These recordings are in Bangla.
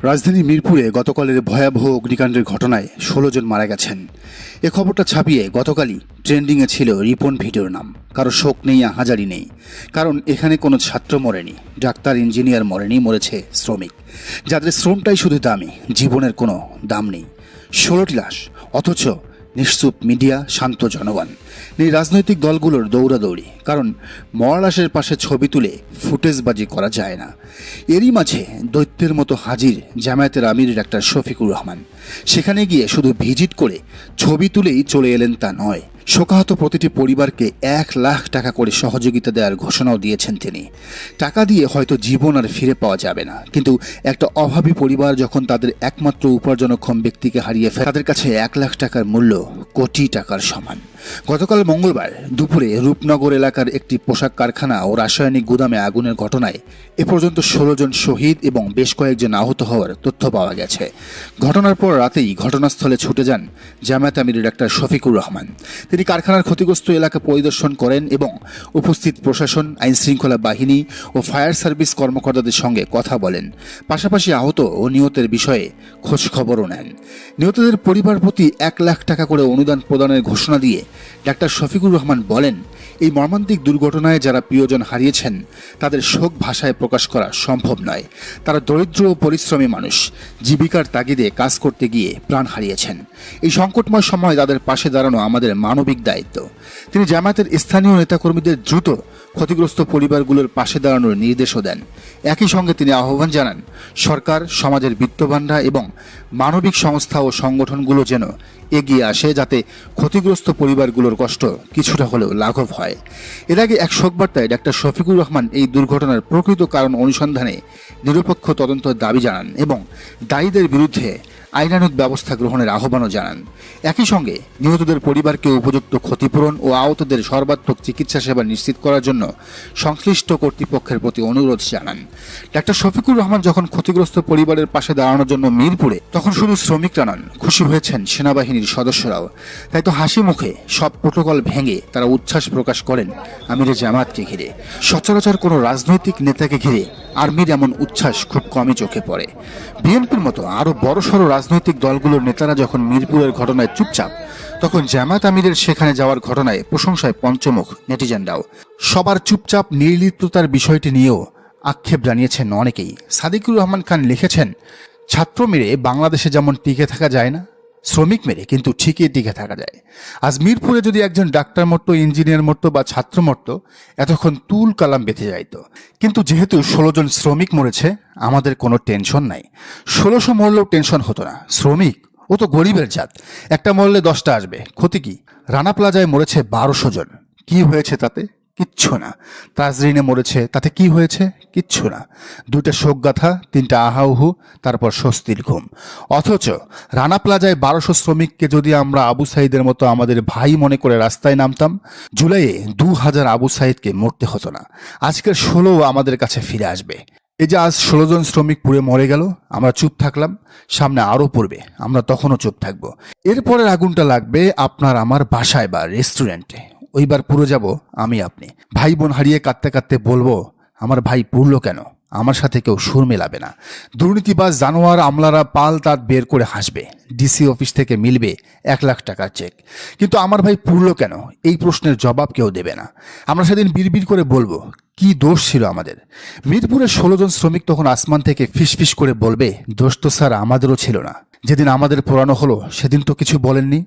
রাজধানী মিরপুরে গতকালের ভয়াবহ অগ্নিকাণ্ডের ঘটনায় 16 জন মারা গেছেন। এ খবরটা ছাপিয়ে গতকালই ট্রেন্ডিংয়ে ছিল রিপন ভিডিওর নাম। কারো শোক নেই, আহাজারি নেই, কারণ এখানে কোনো ছাত্র মরেনি, ডাক্তার ইঞ্জিনিয়ার মরেনি, মরেছে শ্রমিক, যাদের শ্রমটাই শুধু দামি, জীবনের কোনো দাম নেই। 16টি লাশ, অথচ নিশ্চুপ মিডিয়া, শান্ত জনগণ, এই রাজনৈতিক দলগুলোর দৌড়াদৌড়ি, কারণ মরা লাশের পাশে ছবি তুলে ফুটেজবাজি করা যায় না। এরই মাঝে দৈত্যের মতো হাজির জামায়াতের আমির ডাক্তার শফিকুর রহমান। সেখানে গিয়ে শুধু ভিজিট করে ছবি তুলেই চলে এলেন তা নয়, শোকাহত প্রতিটি পরিবারকে 1 লাখ টাকা করে সহযোগিতা দেওয়ার ঘোষণাও দিয়েছেন তিনি। টাকা দিয়ে হয়তো জীবন আর ফিরে পাওয়া যাবে না, কিন্তু একটা অভাবী পরিবার যখন তাদের একমাত্র উপার্জনক্ষম ব্যক্তিকে হারিয়ে ফেলে, তাদের কাছে 1 লাখ টাকার মূল্য কোটি টাকার সমান। গতকাল মঙ্গলবার দুপুরে রূপনগর এলাকার একটি পোশাক কারখানা ও রাসায়নিক গুদামে আগুনের ঘটনায় এ পর্যন্ত 16 জন শহীদ এবং বেশ কয়েকজন আহত হওয়ার তথ্য পাওয়া গেছে। ঘটনার পর রাতেই ঘটনাস্থলে ছুটে যান জামায়াত আমির ডাক্তার শফিকুর রহমান। তিনি কারখানার ক্ষতিগ্রস্ত এলাকা পরিদর্শন করেন এবং উপস্থিত প্রশাসন, আইনশৃঙ্খলা বাহিনী ও ফায়ার সার্ভিস কর্মকর্তাদের সঙ্গে কথা বলেন। পাশাপাশি আহত ও নিহতের বিষয়ে খোঁজ খবরও নেন। নিহতদের পরিবার প্রতি 1 লাখ টাকা করে অনুদান প্রদানের ঘোষণা দিয়ে ডাক্তার শফিকুর রহমান বলেন, এই মর্মান্তিক দুর্ঘটনায় যারা প্রিয়জন হারিয়েছেন তাদের শোক ভাষায় প্রকাশ করা সম্ভব নয়। তারা দরিদ্র ও পরিশ্রমী মানুষ, জীবিকার তাগিদে কাজ করতে গিয়ে প্রাণ হারিয়েছেন। এই সংকটময় সময় তাদের পাশে দাঁড়ানো আমাদের মানবিক দায়িত্ব। তিনি জামায়াতের স্থানীয় নেতাকর্মীদের দ্রুত ক্ষতিগ্রস্ত পরিবারগুলোর পাশে দাঁড়ানোর নির্দেশও দেন। একই সঙ্গে তিনি আহ্বান জানান, সরকার, সমাজের বিত্তবানরা এবং মানবিক সংস্থা ও সংগঠনগুলো যেন এগিয়ে আসে, যাতে ক্ষতিগ্রস্ত পরিবারগুলোর কষ্ট কিছুটা হলেও লাঘব হয়। এর আগে এক শোকবার্তায় ডাক্তার শফিকুর রহমান এই দুর্ঘটনার প্রকৃত কারণ অনুসন্ধানে নিরপেক্ষ তদন্তের দাবি জানান এবং দায়ীদের বিরুদ্ধে আইনানুগ ব্যবস্থা গ্রহণের আহ্বানও জানান। একই সঙ্গে নিহতদের পরিবারকে উপযুক্ত ক্ষতিপূরণ ও আহতদের সর্বাত্মক চিকিৎসা সেবা নিশ্চিত করার জন্য সংশ্লিষ্ট কর্তৃপক্ষের প্রতি অনুরোধ জানান। ডাক্তার শফিকুর রহমান যখন ক্ষতিগ্রস্ত পরিবারের পাশে দাঁড়ানোর জন্য মিরপুরে, তখন শুধু শ্রমিকরা নন, খুশি হয়েছেন সেনাবাহিনীর সদস্যরাও। তাই তো হাসি মুখে সব প্রোটোকল ভেঙে তারা উচ্ছ্বাস প্রকাশ করেন আমিরে জামাতকে ঘিরে। সচরাচর কোনো রাজনৈতিক নেতাকে ঘিরে আর্মির এমন উচ্ছ্বাস খুব কমই চোখে পড়ে। বিএনপির মতো আরও বড়সড় রাজনৈতিক দলগুলোর নেতারা যখন মিরপুরের ঘটনায় চুপচাপ, তখন জামায়াত আমিরের সেখানে যাওয়ার ঘটনায় প্রশংসায় পঞ্চমুখ নেটিজেনরাও। সবার চুপচাপ নির্লিপ্ততার বিষয়টি নিয়েও আক্ষেপ জানিয়েছেন অনেকেই। সাদিকুর রহমান খান লিখেছেন, ছাত্র মেরে বাংলাদেশে যেমন টিকে থাকা যায় না, শ্রমিক মেরে কিন্তু ঠিকই টিকে থাকা যায়। আজ মিরপুরে যদি একজন ডাক্তার মরতো, ইঞ্জিনিয়ার মরতো বা ছাত্র মরতো, এতক্ষণ তুল কালাম বেঁধে যাইত। কিন্তু যেহেতু 16 জন শ্রমিক মরেছে, আমাদের কোনো টেনশন নাই। 1600 মরলেও টেনশন হতো না। শ্রমিক, ও তো গরিবের জাত, একটা মরলে 10টা আসবে, ক্ষতি কি? রানা প্লাজায় মরেছে 1200 জন, কি হয়েছে তাতে? কিচ্ছু না। তাজরিনে মরেছে, তাতে কি হয়েছে? কিচ্ছু না। 2টা শোকগাথা, 3টা আহাউহু, তারপর স্বস্তির ঘুম। অথচ রানা প্লাজায় 1200 শ্রমিককে যদি আমরা আবু সাইদের মতো আমাদের ভাই মনে করে রাস্তায় নামতাম, জুলাইয়ে 2000 আবু সাইদকে মরতে হতো না। আজকের 16 আমাদের কাছে ফিরে আসবে। এই যে আজ 16 জন শ্রমিক পুড়ে মরে গেল, আমরা চুপ থাকলাম, সামনে আরও পড়বে, আমরা তখনও চুপ থাকবো। এরপরের আগুনটা লাগবে আপনার আমার বাসায় বা রেস্টুরেন্টে, ওইবার পুরো যাব আমি আপনি। ভাই বোন হারিয়ে কাঁদতে কাঁদতে বলবো, আমার ভাই পুড়লো কেন? আমার সাথে কেউ সুর মেলাবে না। দুর্নীতিবাজ জানোয়ার আমলারা পাল তাঁত বের করে হাসবে। ডিসি অফিস থেকে মিলবে 1 লাখ টাকার চেক, কিন্তু আমার ভাই পুড়লো কেন, এই প্রশ্নের জবাব কেউ দেবে না। আমরা সেদিন বিড়বিড় করে বলবো, কি দোষ ছিল আমাদের? মিরপুরের 16 জন শ্রমিক তখন আসমান থেকে ফিসফিস করে বলবে, দোষ তো স্যার আমাদেরও ছিল না। যেদিন আমাদের পোড়ানো হলো সেদিন তো কিছু বলেননি।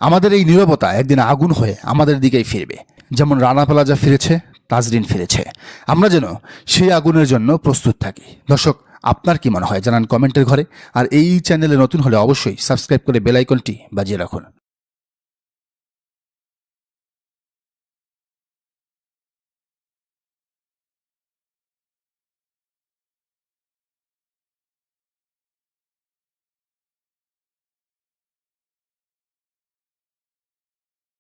আমাদের এই নীরবতা একদিন আগুন হয়ে আমাদের দিকেই ফিরবে। যেমন রানা প্লাজা ফিরেছে, তাজরিন ফিরেছে, আমরা যেন সেই আগুনের জন্য প্রস্তুত থাকি। দর্শক, আপনার কি মনে হয় জানান কমেন্টের ঘরে। আর এই চ্যানেলে নতুন হলে অবশ্যই সাবস্ক্রাইব করে বেল আইকনটি বাজিয়ে রাখুন।